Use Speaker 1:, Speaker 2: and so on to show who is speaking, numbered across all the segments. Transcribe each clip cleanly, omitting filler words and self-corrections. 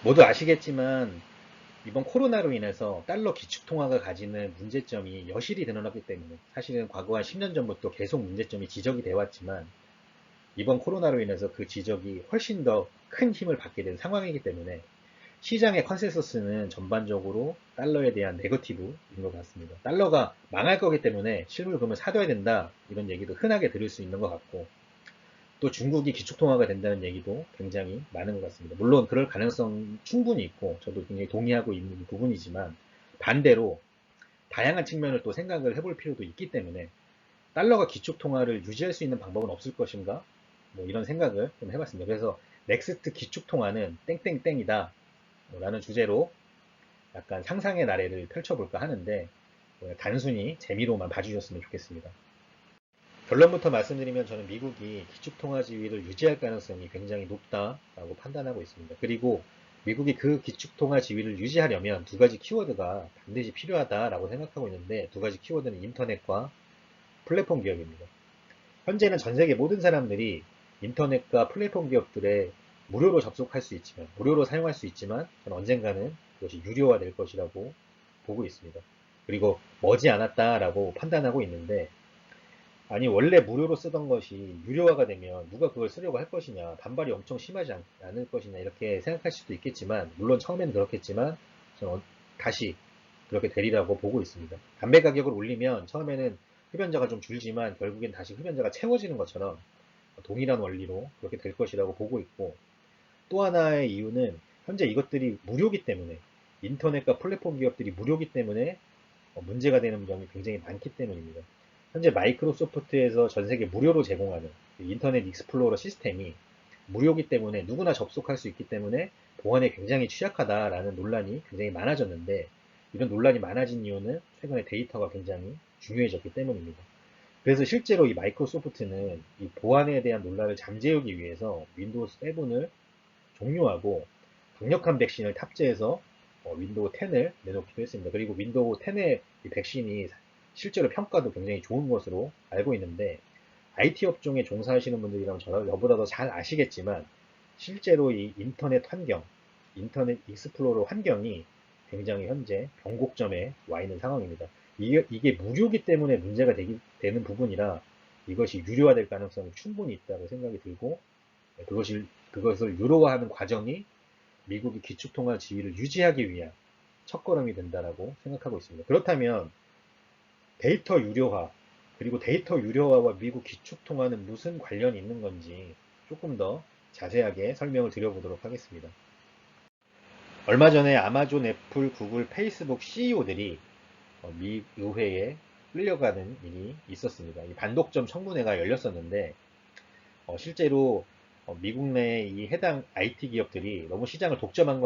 Speaker 1: 모두 아시겠지만 이번 코로나로 인해서 달러 기축통화가 가지는 문제점이 여실히 드러났기 때문에 사실은 과거 한 10년 전부터 계속 문제점이 지적이 되어 왔지만 이번 코로나로 인해서 그 지적이 훨씬 더 큰 힘을 받게 된 상황이기 때문에 시장의 컨센서스는 전반적으로 달러에 대한 네거티브인 것 같습니다. 달러가 망할 거기 때문에 실물금을 사둬야 된다 이런 얘기도 흔하게 들을 수 있는 것 같고 또 중국이 기축통화가 된다는 얘기도 굉장히 많은 것 같습니다. 물론 그럴 가능성 충분히 있고 저도 굉장히 동의하고 있는 부분이지만 반대로 다양한 측면을 또 생각을 해볼 필요도 있기 때문에 달러가 기축통화를 유지할 수 있는 방법은 없을 것인가? 뭐 이런 생각을 좀 해봤습니다. 그래서 넥스트 기축통화는 땡땡땡이다 라는 주제로 약간 상상의 나래를 펼쳐볼까 하는데 단순히 재미로만 봐주셨으면 좋겠습니다. 결론부터 말씀드리면 저는 미국이 기축통화 지위를 유지할 가능성이 굉장히 높다라고 판단하고 있습니다. 그리고 미국이 그 기축통화 지위를 유지하려면 두 가지 키워드가 반드시 필요하다라고 생각하고 있는데 두 가지 키워드는 인터넷과 플랫폼 기업입니다. 현재는 전 세계 모든 사람들이 인터넷과 플랫폼 기업들에 무료로 접속할 수 있지만, 무료로 사용할 수 있지만, 저는 언젠가는 그것이 유료화될 것이라고 보고 있습니다. 그리고 머지않았다라고 판단하고 있는데, 아니, 원래 무료로 쓰던 것이 유료화가 되면 누가 그걸 쓰려고 할 것이냐, 반발이 엄청 심하지 않을 것이냐, 이렇게 생각할 수도 있겠지만, 물론 처음에는 그렇겠지만, 저는 다시 그렇게 되리라고 보고 있습니다. 담배 가격을 올리면 처음에는 흡연자가 좀 줄지만 결국엔 다시 흡연자가 채워지는 것처럼 동일한 원리로 그렇게 될 것이라고 보고 있고 또 하나의 이유는 현재 이것들이 무료기 때문에 인터넷과 플랫폼 기업들이 무료기 때문에 문제가 되는 점이 굉장히 많기 때문입니다. 현재 마이크로소프트에서 전 세계 무료로 제공하는 인터넷 익스플로러 시스템이 무료기 때문에 누구나 접속할 수 있기 때문에 보안에 굉장히 취약하다라는 논란이 굉장히 많아졌는데 이런 논란이 많아진 이유는 최근에 데이터가 굉장히 중요해졌기 때문입니다. 그래서 실제로 이 마이크로소프트는 이 보안에 대한 논란을 잠재우기 위해서 윈도우 7을 종료하고 강력한 백신을 탑재해서 윈도우 10을 내놓기도 했습니다. 그리고 윈도우 10의 백신이 실제로 평가도 굉장히 좋은 것으로 알고 있는데 IT 업종에 종사하시는 분들이라면 저보다 더 잘 아시겠지만 실제로 이 인터넷 환경, 인터넷 익스플로러 환경이 굉장히 현재 변곡점에 와 있는 상황입니다. 이게 무료기 때문에 문제가 되는 부분이라 이것이 유료화될 가능성이 충분히 있다고 생각이 들고 그것을 유료화하는 과정이 미국이 기축통화 지위를 유지하기 위한 첫걸음이 된다라고 생각하고 있습니다. 그렇다면 데이터 유료화 그리고 데이터 유료화와 미국 기축통화는 무슨 관련이 있는 건지 조금 더 자세하게 설명을 드려보도록 하겠습니다. 얼마 전에 아마존, 애플, 구글, 페이스북 CEO들이 미 의회에 끌려가는 일이 있었습니다. 이 반독점 청문회가 열렸었는데 실제로 미국 내 이 해당 IT 기업들이 너무 시장을 독점하는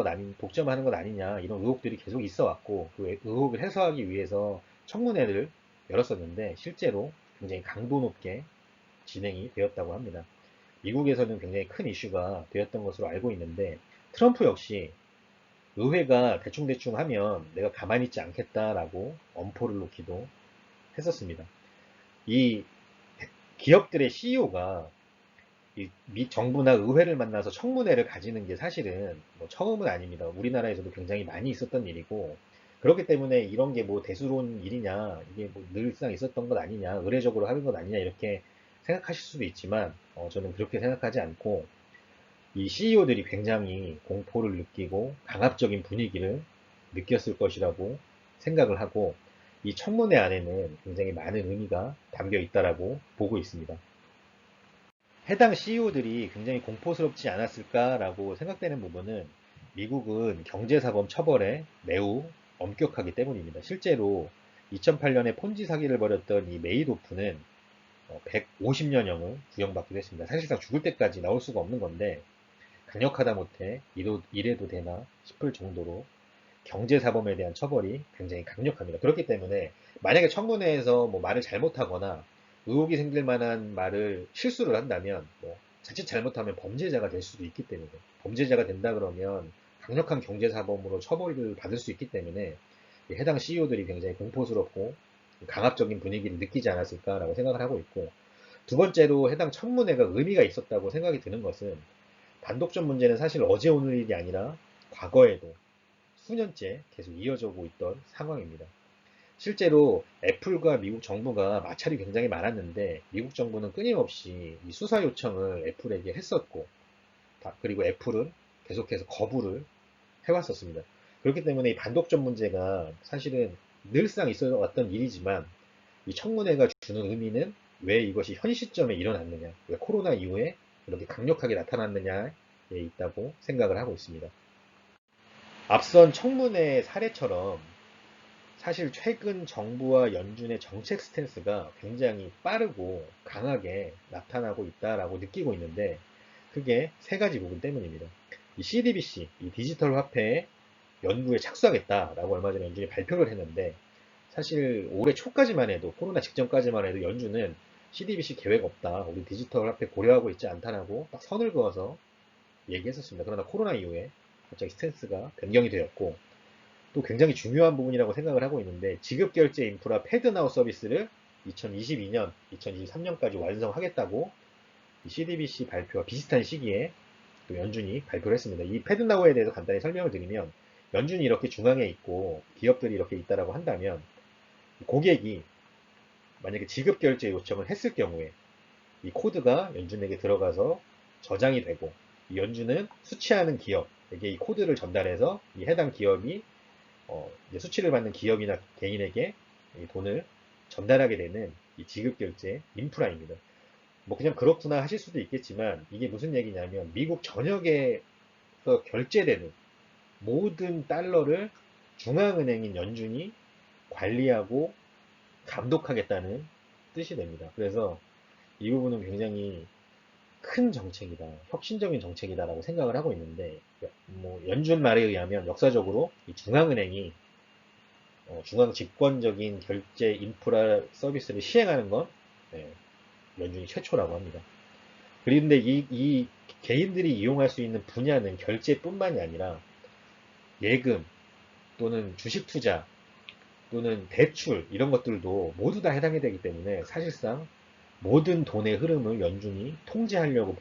Speaker 1: 것 아니냐 이런 의혹들이 계속 있어 왔고 그 의혹을 해소하기 위해서 청문회를 열었었는데 실제로 굉장히 강도 높게 진행이 되었다고 합니다. 미국에서는 굉장히 큰 이슈가 되었던 것으로 알고 있는데 트럼프 역시 의회가 대충대충 하면 내가 가만히 있지 않겠다라고 엄포를 놓기도 했었습니다. 이 기업들의 CEO가 미 정부나 의회를 만나서 청문회를 가지는 게 사실은 뭐 처음은 아닙니다. 우리나라에서도 굉장히 많이 있었던 일이고 그렇기 때문에 이런 게 뭐 대수로운 일이냐 이게 뭐 늘상 있었던 것 아니냐 의례적으로 하는 것 아니냐 이렇게 생각하실 수도 있지만 저는 그렇게 생각하지 않고 이 CEO들이 굉장히 공포를 느끼고 강압적인 분위기를 느꼈을 것이라고 생각을 하고 이 청문회 안에는 굉장히 많은 의미가 담겨 있다라고 보고 있습니다. 해당 CEO들이 굉장히 공포스럽지 않았을까라고 생각되는 부분은 미국은 경제사범 처벌에 매우 엄격하기 때문입니다. 실제로 2008년에 폰지 사기를 벌였던 이 메이도프는 150년형을 구형받기도 했습니다. 사실상 죽을 때까지 나올 수가 없는 건데 강력하다 못해 이래도 되나 싶을 정도로 경제사범에 대한 처벌이 굉장히 강력합니다. 그렇기 때문에 만약에 청문회에서 뭐 말을 잘못하거나 의혹이 생길 만한 말을 실수를 한다면 뭐 자칫 잘못하면 범죄자가 될 수도 있기 때문에 범죄자가 된다 그러면 강력한 경제사범으로 처벌을 받을 수 있기 때문에 해당 CEO들이 굉장히 공포스럽고 강압적인 분위기를 느끼지 않았을까라고 생각을 하고 있고 두 번째로 해당 청문회가 의미가 있었다고 생각이 드는 것은 단독점 문제는 사실 어제 오늘 일이 아니라 과거에도 수년째 계속 이어져 오고 있던 상황입니다. 실제로 애플과 미국 정부가 마찰이 굉장히 많았는데 미국 정부는 끊임없이 이 수사 요청을 애플에게 했었고 그리고 애플은 계속해서 거부를 해왔었습니다. 그렇기 때문에 이 반독점 문제가 사실은 늘상 있어 왔던 일이지만 이 청문회가 주는 의미는 왜 이것이 현 시점에 일어났느냐, 왜 코로나 이후에 이렇게 강력하게 나타났느냐에 있다고 생각을 하고 있습니다. 앞선 청문회 사례처럼 사실 최근 정부와 연준의 정책 스탠스가 굉장히 빠르고 강하게 나타나고 있다라고 느끼고 있는데 그게 세 가지 부분 때문입니다. 이 CDBC, 이 디지털 화폐 연구에 착수하겠다라고 얼마 전에 연준이 발표를 했는데 사실 올해 초까지만 해도 코로나 직전까지만 해도 연준은 CDBC 계획 없다. 우리 디지털 화폐 고려하고 있지 않다라고 딱 선을 그어서 얘기했었습니다. 그러나 코로나 이후에 갑자기 스탠스가 변경이 되었고 또 굉장히 중요한 부분이라고 생각을 하고 있는데 지급결제 인프라 패드나우 서비스를 2022년, 2023년까지 완성하겠다고 CDBC 발표와 비슷한 시기에 또 연준이 발표를 했습니다. 이 패드나우에 대해서 간단히 설명을 드리면 연준이 이렇게 중앙에 있고 기업들이 이렇게 있다라고 한다면 고객이 만약에 지급결제 요청을 했을 경우에 이 코드가 연준에게 들어가서 저장이 되고 연준은 수취하는 기업에게 이 코드를 전달해서 이 해당 기업이 이제 수취를 받는 기업이나 개인에게 이 돈을 전달하게 되는 이 지급결제 인프라입니다. 뭐 그냥 그렇구나 하실 수도 있겠지만 이게 무슨 얘기냐면 미국 전역에서 결제되는 모든 달러를 중앙은행인 연준이 관리하고 감독하겠다는 뜻이 됩니다. 그래서 이 부분은 굉장히 큰 정책이다, 혁신적인 정책이다라고 생각을 하고 있는데, 뭐 연준 말에 의하면 역사적으로 이 중앙은행이 중앙 집권적인 결제 인프라 서비스를 시행하는 건 네, 연준이 최초라고 합니다. 그런데 이 개인들이 이용할 수 있는 분야는 결제뿐만이 아니라 예금 또는 주식 투자 또는 대출 이런 것들도 모두 다 해당이 되기 때문에 사실상 모든 돈의 흐름을 연준이 통제하려고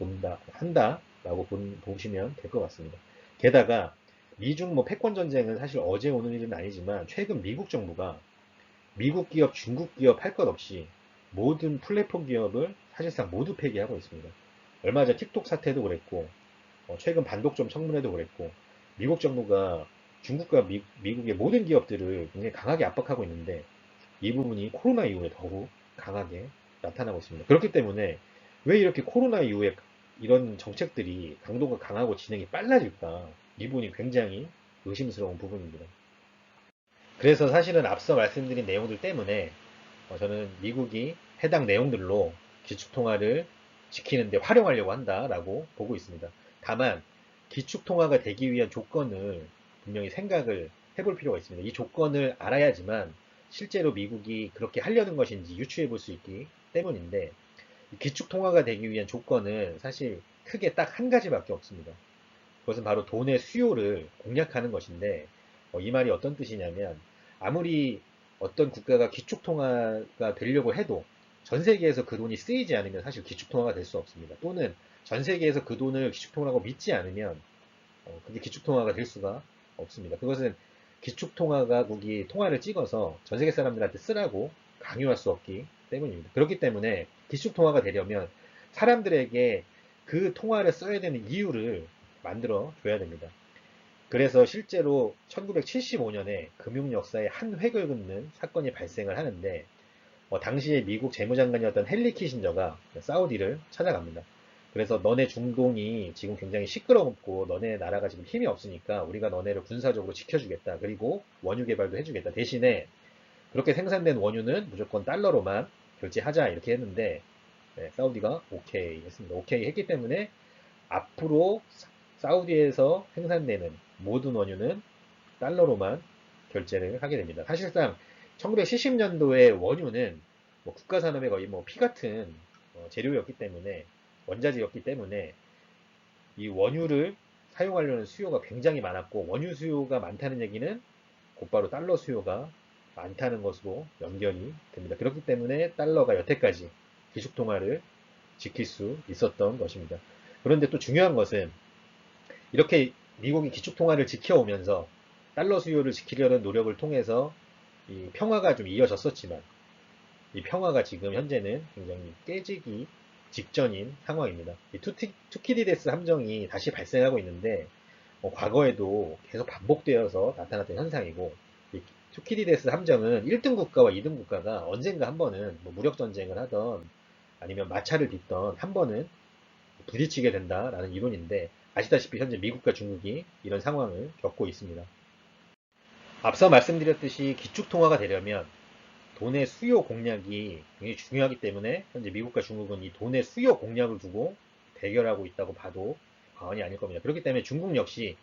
Speaker 1: 한다라고 보시면 될 것 같습니다. 게다가 미중 뭐 패권 전쟁은 사실 어제 오는 일은 아니지만 최근 미국 정부가 미국 기업, 중국 기업 할 것 없이 모든 플랫폼 기업을 사실상 모두 폐기하고 있습니다. 얼마 전 틱톡 사태도 그랬고 최근 반독점 청문회도 그랬고 미국 정부가 중국과 미국의 모든 기업들을 굉장히 강하게 압박하고 있는데 이 부분이 코로나 이후에 더욱 강하게 나타나고 있습니다. 그렇기 때문에 왜 이렇게 코로나 이후에 이런 정책들이 강도가 강하고 진행이 빨라질까? 이 부분이 굉장히 의심스러운 부분입니다. 그래서 사실은 앞서 말씀드린 내용들 때문에 저는 미국이 해당 내용들로 기축통화를 지키는데 활용하려고 한다라고 보고 있습니다. 다만 기축통화가 되기 위한 조건을 분명히 생각을 해볼 필요가 있습니다. 이 조건을 알아야지만 실제로 미국이 그렇게 하려는 것인지 유추해 볼 수 있기 때문인데 기축통화가 되기 위한 조건은 사실 크게 딱 한 가지밖에 없습니다. 그것은 바로 돈의 수요를 공략하는 것인데 이 말이 어떤 뜻이냐면 아무리 어떤 국가가 기축통화가 되려고 해도 전 세계에서 그 돈이 쓰이지 않으면 사실 기축통화가 될 수 없습니다. 또는 전 세계에서 그 돈을 기축통화라고 믿지 않으면 그게 기축통화가 될 수가 없습니다. 그것은 기축통화가국이 통화를 찍어서 전 세계 사람들한테 쓰라고 강요할 수 없기 때문입니다. 그렇기 때문에 기축통화가 되려면 사람들에게 그 통화를 써야 되는 이유를 만들어 줘야 됩니다. 그래서 실제로 1975년에 금융 역사에 한 획을 긋는 사건이 발생을 하는데 당시에 미국 재무장관이었던 헨리 키신저가 사우디를 찾아갑니다. 그래서 너네 중동이 지금 굉장히 시끄럽고 너네 나라가 지금 힘이 없으니까 우리가 너네를 군사적으로 지켜주겠다. 그리고 원유 개발도 해주겠다. 대신에 그렇게 생산된 원유는 무조건 달러로만 결제하자 이렇게 했는데 사우디가 오케이 했습니다. 오케이 했기 때문에 앞으로 사우디에서 생산되는 모든 원유는 달러로만 결제를 하게 됩니다. 사실상 1970년도에 원유는 뭐 국가산업의 거의 뭐 피 같은 재료였기 때문에 원자재였기 때문에 이 원유를 사용하려는 수요가 굉장히 많았고 원유 수요가 많다는 얘기는 곧바로 달러 수요가 많다는 것으로 연결이 됩니다. 그렇기 때문에 달러가 여태까지 기축통화를 지킬 수 있었던 것입니다. 그런데 또 중요한 것은 이렇게 미국이 기축통화를 지켜오면서 달러 수요를 지키려는 노력을 통해서 이 평화가 좀 이어졌었지만 이 평화가 지금 현재는 굉장히 깨지기 직전인 상황입니다. 이 투키디데스 함정이 다시 발생하고 있는데 과거에도 계속 반복되어서 나타났던 현상이고 이 투키디데스 함정은 1등 국가와 2등 국가가 언젠가 한 번은 뭐 무력 전쟁을 하던 아니면 마찰을 빚던 한 번은 부딪히게 된다라는 이론인데 아시다시피 현재 미국과 중국이 이런 상황을 겪고 있습니다. 앞서 말씀드렸듯이 기축통화가 되려면 돈의 수요 공략이 굉장히 중요하기 때문에 현재 미국과 중국은 이 돈의 수요 공략을 두고 대결하고 있다고 봐도 과언이 아닐 겁니다. 그렇기 때문에 중국 역시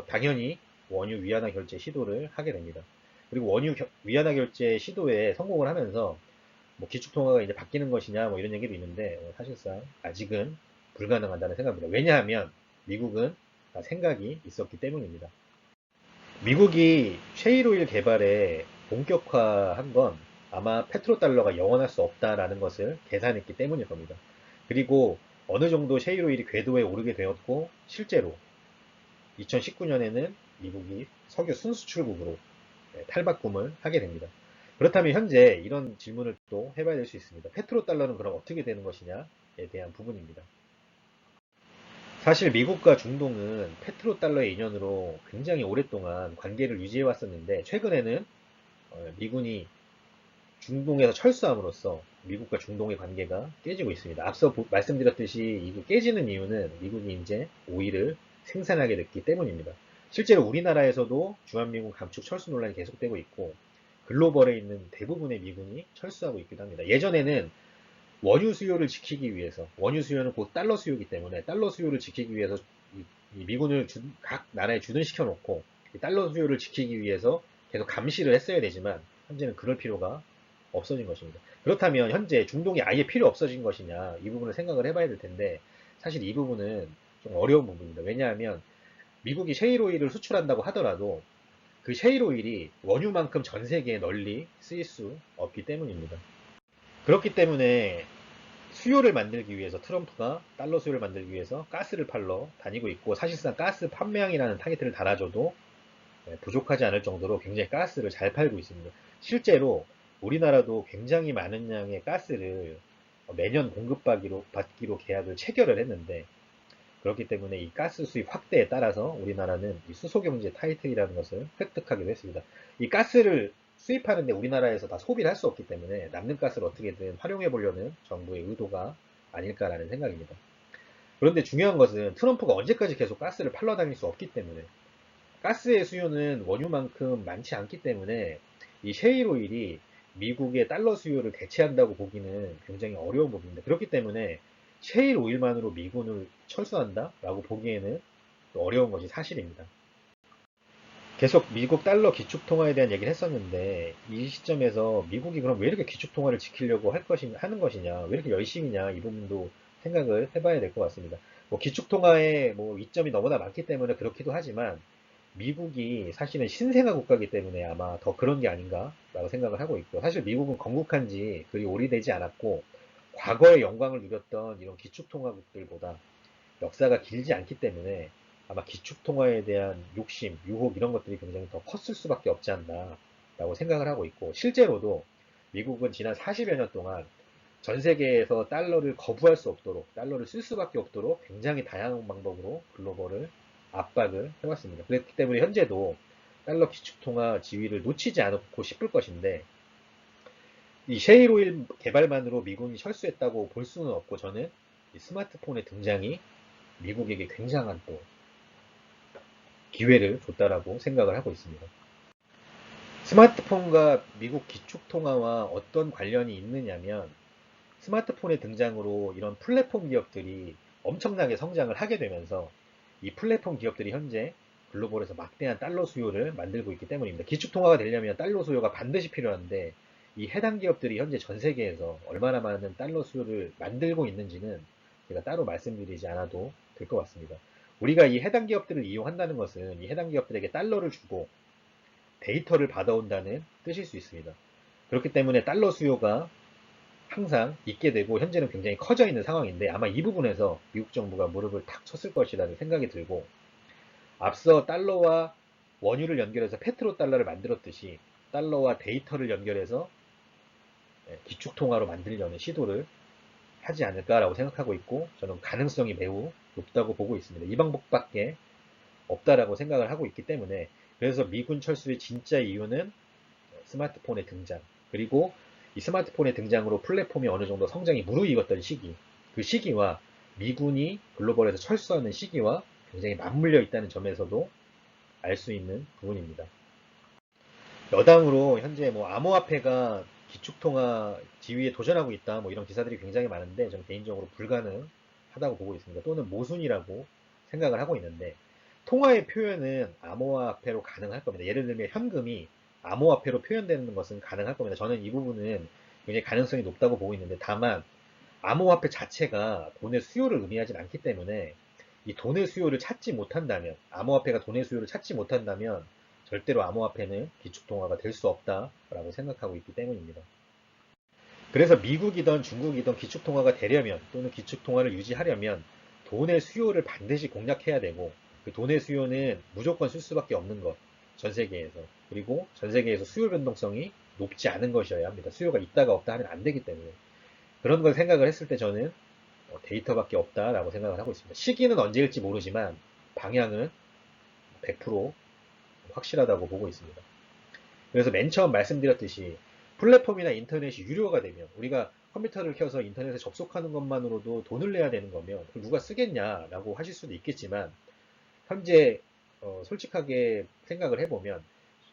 Speaker 1: 당연히 원유 위안화 결제 시도를 하게 됩니다. 그리고 원유 위안화 결제 시도에 성공을 하면서 뭐 기축통화가 이제 바뀌는 것이냐 뭐 이런 얘기도 있는데 사실상 아직은 불가능하다는 생각입니다. 왜냐하면 미국은 다 생각이 있었기 때문입니다. 미국이 셰일오일 개발에 본격화한 건 아마 페트로달러가 영원할 수 없다라는 것을 계산했기 때문일 겁니다. 그리고 어느 정도 셰일오일이 궤도에 오르게 되었고 실제로 2019년에는 미국이 석유 순수출국으로 탈바꿈을 하게 됩니다. 그렇다면 현재 이런 질문을 또 해봐야 될 수 있습니다. 페트로달러는 그럼 어떻게 되는 것이냐에 대한 부분입니다. 사실 미국과 중동은 페트로달러의 인연으로 굉장히 오랫동안 관계를 유지해 왔었는데 최근에는 미군이 중동에서 철수함으로써 미국과 중동의 관계가 깨지고 있습니다. 앞서 말씀드렸듯이 이게 깨지는 이유는 미국이 이제 오일을 생산하게 됐기 때문입니다. 실제로 우리나라에서도 주한미군 감축 철수 논란이 계속되고 있고 글로벌에 있는 대부분의 미군이 철수하고 있기도 합니다. 예전에는 원유 수요를 지키기 위해서 원유 수요는 곧 달러 수요이기 때문에 달러 수요를 지키기 위해서 이 미군을 각 나라에 주둔시켜 놓고 달러 수요를 지키기 위해서 계속 감시를 했어야 되지만 현재는 그럴 필요가 없어진 것입니다. 그렇다면 현재 중동이 아예 필요 없어진 것이냐 이 부분을 생각을 해봐야 될 텐데 사실 이 부분은 좀 어려운 부분입니다. 왜냐하면 미국이 셰일오일을 수출한다고 하더라도 그 셰일오일이 원유만큼 전 세계에 널리 쓰일 수 없기 때문입니다. 그렇기 때문에 수요를 만들기 위해서 트럼프가 달러 수요를 만들기 위해서 가스를 팔러 다니고 있고 사실상 가스 판매량이라는 타깃을 달아줘도 부족하지 않을 정도로 굉장히 가스를 잘 팔고 있습니다. 실제로 우리나라도 굉장히 많은 양의 가스를 매년 받기로 계약을 체결을 했는데 그렇기 때문에 이 가스 수입 확대에 따라서 우리나라는 이 수소경제 타이틀이라는 것을 획득하기도 했습니다. 이 가스를 수입하는데 우리나라에서 다 소비를 할 수 없기 때문에 남는 가스를 어떻게든 활용해 보려는 정부의 의도가 아닐까라는 생각입니다. 그런데 중요한 것은 트럼프가 언제까지 계속 가스를 팔러 다닐 수 없기 때문에 가스의 수요는 원유만큼 많지 않기 때문에 이 셰일 오일이 미국의 달러 수요를 대체한다고 보기는 굉장히 어려운 부분입니다. 그렇기 때문에 셰일 오일만으로 미군을 철수한다라고 보기에는 또 어려운 것이 사실입니다. 계속 미국 달러 기축통화에 대한 얘기를 했었는데 이 시점에서 미국이 그럼 왜 이렇게 기축통화를 지키려고 하는 것이냐, 왜 이렇게 열심히냐 이 부분도 생각을 해봐야 될 것 같습니다. 뭐 기축통화에 뭐 이점이 너무나 많기 때문에 그렇기도 하지만 미국이 사실은 신생아 국가이기 때문에 아마 더 그런 게 아닌가라고 생각을 하고 있고 사실 미국은 건국한 지 그리 오래되지 않았고 과거의 영광을 누렸던 이런 기축통화국들보다 역사가 길지 않기 때문에 아마 기축통화에 대한 욕심, 유혹 이런 것들이 굉장히 더 컸을 수밖에 없지 않나라고 생각을 하고 있고 실제로도 미국은 지난 40여 년 동안 전 세계에서 달러를 거부할 수 없도록 달러를 쓸 수밖에 없도록 굉장히 다양한 방법으로 글로벌을 압박을 해왔습니다. 그렇기 때문에 현재도 달러 기축통화 지위를 놓치지 않고 싶을 것인데 이 셰일오일 개발만으로 미군이 철수했다고 볼 수는 없고 저는 이 스마트폰의 등장이 미국에게 굉장한 또 기회를 줬다라고 생각을 하고 있습니다. 스마트폰과 미국 기축통화와 어떤 관련이 있느냐면 스마트폰의 등장으로 이런 플랫폼 기업들이 엄청나게 성장을 하게 되면서 이 플랫폼 기업들이 현재 글로벌에서 막대한 달러 수요를 만들고 있기 때문입니다. 기축통화가 되려면 달러 수요가 반드시 필요한데 이 해당 기업들이 현재 전 세계에서 얼마나 많은 달러 수요를 만들고 있는지는 제가 따로 말씀드리지 않아도 될 것 같습니다. 우리가 이 해당 기업들을 이용한다는 것은 이 해당 기업들에게 달러를 주고 데이터를 받아온다는 뜻일 수 있습니다. 그렇기 때문에 달러 수요가 항상 있게 되고 현재는 굉장히 커져 있는 상황인데 아마 이 부분에서 미국 정부가 무릎을 탁 쳤을 것이라는 생각이 들고 앞서 달러와 원유를 연결해서 페트로달러를 만들었듯이 달러와 데이터를 연결해서 기축통화로 만들려는 시도를 하지 않을까라고 생각하고 있고, 저는 가능성이 매우 높다고 보고 있습니다. 이 방법밖에 없다라고 생각을 하고 있기 때문에, 그래서 미군 철수의 진짜 이유는 스마트폰의 등장, 그리고 이 스마트폰의 등장으로 플랫폼이 어느 정도 성장이 무르익었던 시기, 그 시기와 미군이 글로벌에서 철수하는 시기와 굉장히 맞물려 있다는 점에서도 알 수 있는 부분입니다. 여당으로 현재 뭐 암호화폐가 기축통화 지위에 도전하고 있다, 뭐 이런 기사들이 굉장히 많은데, 저는 개인적으로 불가능하다고 보고 있습니다. 또는 모순이라고 생각을 하고 있는데, 통화의 표현은 암호화폐로 가능할 겁니다. 예를 들면 현금이 암호화폐로 표현되는 것은 가능할 겁니다. 저는 이 부분은 굉장히 가능성이 높다고 보고 있는데, 다만 암호화폐 자체가 돈의 수요를 의미하지 않기 때문에, 이 돈의 수요를 찾지 못한다면, 암호화폐가 돈의 수요를 찾지 못한다면 절대로 암호화폐는 기축통화가 될 수 없다라고 생각하고 있기 때문입니다. 그래서 미국이든 중국이든 기축통화가 되려면, 또는 기축통화를 유지하려면 돈의 수요를 반드시 공략해야 되고, 그 돈의 수요는 무조건 쓸 수밖에 없는 것, 전 세계에서. 그리고 전 세계에서 수요 변동성이 높지 않은 것이어야 합니다. 수요가 있다가 없다 하면 안 되기 때문에. 그런 걸 생각을 했을 때 저는 데이터밖에 없다라고 생각을 하고 있습니다. 시기는 언제일지 모르지만 방향은 100% 확실하다고 보고 있습니다. 그래서 맨 처음 말씀드렸듯이 플랫폼이나 인터넷이 유료가 되면, 우리가 컴퓨터를 켜서 인터넷에 접속하는 것만으로도 돈을 내야 되는 거면 누가 쓰겠냐라고 하실 수도 있겠지만, 현재 솔직하게 생각을 해보면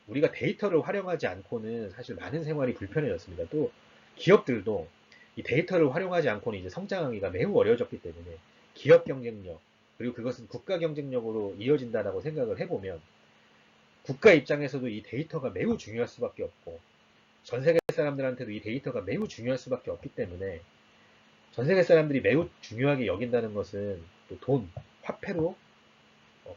Speaker 1: 우리가 데이터를 활용하지 않고는 사실 많은 생활이 불편해졌습니다. 또 기업들도 이 데이터를 활용하지 않고는 이제 성장하기가 매우 어려워졌기 때문에, 기업 경쟁력, 그리고 그것은 국가 경쟁력으로 이어진다라고 생각을 해보면, 국가 입장에서도 이 데이터가 매우 중요할 수밖에 없고, 전 세계 사람들한테도 이 데이터가 매우 중요할 수밖에 없기 때문에, 전 세계 사람들이 매우 중요하게 여긴다는 것은 또 돈, 화폐로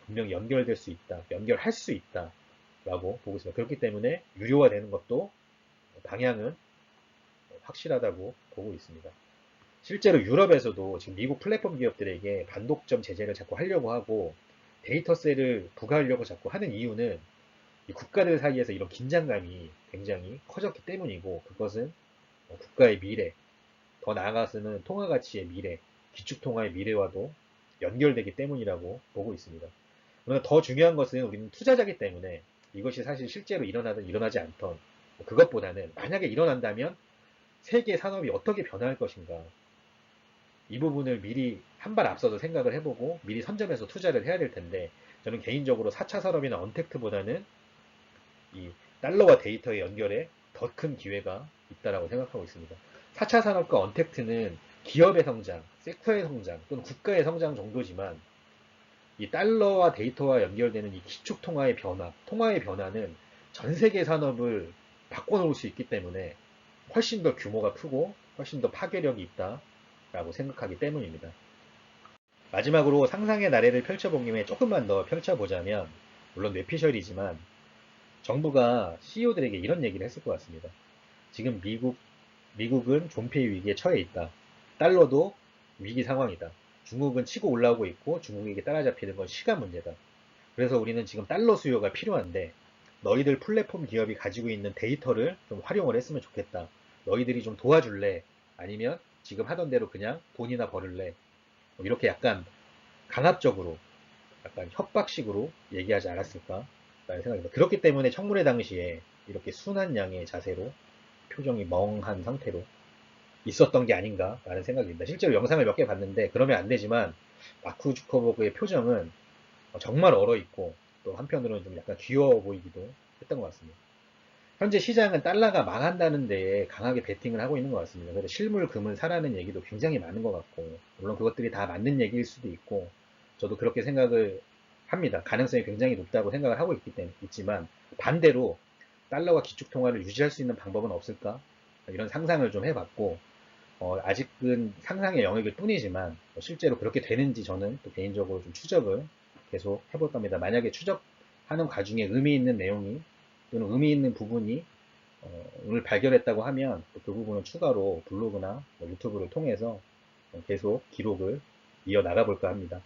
Speaker 1: 분명히 연결될 수 있다, 연결할 수 있다라고 보고 있습니다. 그렇기 때문에 유료화되는 것도 방향은 확실하다고 보고 있습니다. 실제로 유럽에서도 지금 미국 플랫폼 기업들에게 반독점 제재를 자꾸 하려고 하고, 데이터세를 부과하려고 자꾸 하는 이유는 이 국가들 사이에서 이런 긴장감이 굉장히 커졌기 때문이고, 그것은 국가의 미래, 더 나아가서는 통화 가치의 미래, 기축통화의 미래와도 연결되기 때문이라고 보고 있습니다. 그러나 더 중요한 것은 우리는 투자자이기 때문에, 이것이 사실 실제로 일어나든 일어나지 않던 그것보다는, 만약에 일어난다면 세계 산업이 어떻게 변화할 것인가, 이 부분을 미리 한 발 앞서서 생각을 해보고 미리 선점해서 투자를 해야 될 텐데, 저는 개인적으로 4차 산업이나 언택트보다는 이 달러와 데이터의 연결에 더 큰 기회가 있다라고 생각하고 있습니다. 4차 산업과 언택트는 기업의 성장, 섹터의 성장, 또는 국가의 성장 정도지만, 이 달러와 데이터와 연결되는 이 기축통화의 변화, 통화의 변화는 전 세계 산업을 바꿔놓을 수 있기 때문에 훨씬 더 규모가 크고 훨씬 더 파괴력이 있다라고 생각하기 때문입니다. 마지막으로 상상의 나래를 펼쳐본 김에 조금만 더 펼쳐보자면, 물론 뇌피셜이지만 정부가 CEO들에게 이런 얘기를 했을 것 같습니다. 지금 미국은 존폐 위기에 처해 있다. 달러도 위기 상황이다. 중국은 치고 올라오고 있고 중국에게 따라잡히는 건 시간 문제다. 그래서 우리는 지금 달러 수요가 필요한데, 너희들 플랫폼 기업이 가지고 있는 데이터를 좀 활용을 했으면 좋겠다. 너희들이 좀 도와줄래? 아니면 지금 하던 대로 그냥 돈이나 벌을래? 뭐 이렇게 약간 강압적으로, 약간 협박식으로 얘기하지 않았을까? 라는 생각입니다. 그렇기 때문에 청문회 당시에 이렇게 순한 양의 자세로, 표정이 멍한 상태로 있었던 게 아닌가라는 생각입니다. 실제로 영상을 몇 개 봤는데 그러면 안 되지만, 마크 주커버그의 표정은 정말 얼어있고, 또 한편으로는 좀 약간 귀여워 보이기도 했던 것 같습니다. 현재 시장은 달러가 망한다는 데에 강하게 베팅을 하고 있는 것 같습니다. 그래서 실물 금은 사라는 얘기도 굉장히 많은 것 같고, 물론 그것들이 다 맞는 얘기일 수도 있고, 저도 그렇게 생각을 합니다. 가능성이 굉장히 높다고 생각을 하고 있지만, 반대로 달러와 기축통화를 유지할 수 있는 방법은 없을까? 이런 상상을 좀 해봤고, 아직은 상상의 영역일 뿐이지만 실제로 그렇게 되는지 저는 또 개인적으로 좀 추적을 계속 해볼 겁니다. 만약에 추적하는 과정에 의미 있는 내용이, 또는 의미 있는 부분이 오늘 발견했다고 하면, 또 그 부분을 추가로 블로그나 뭐 유튜브를 통해서 계속 기록을 이어 나가 볼까 합니다.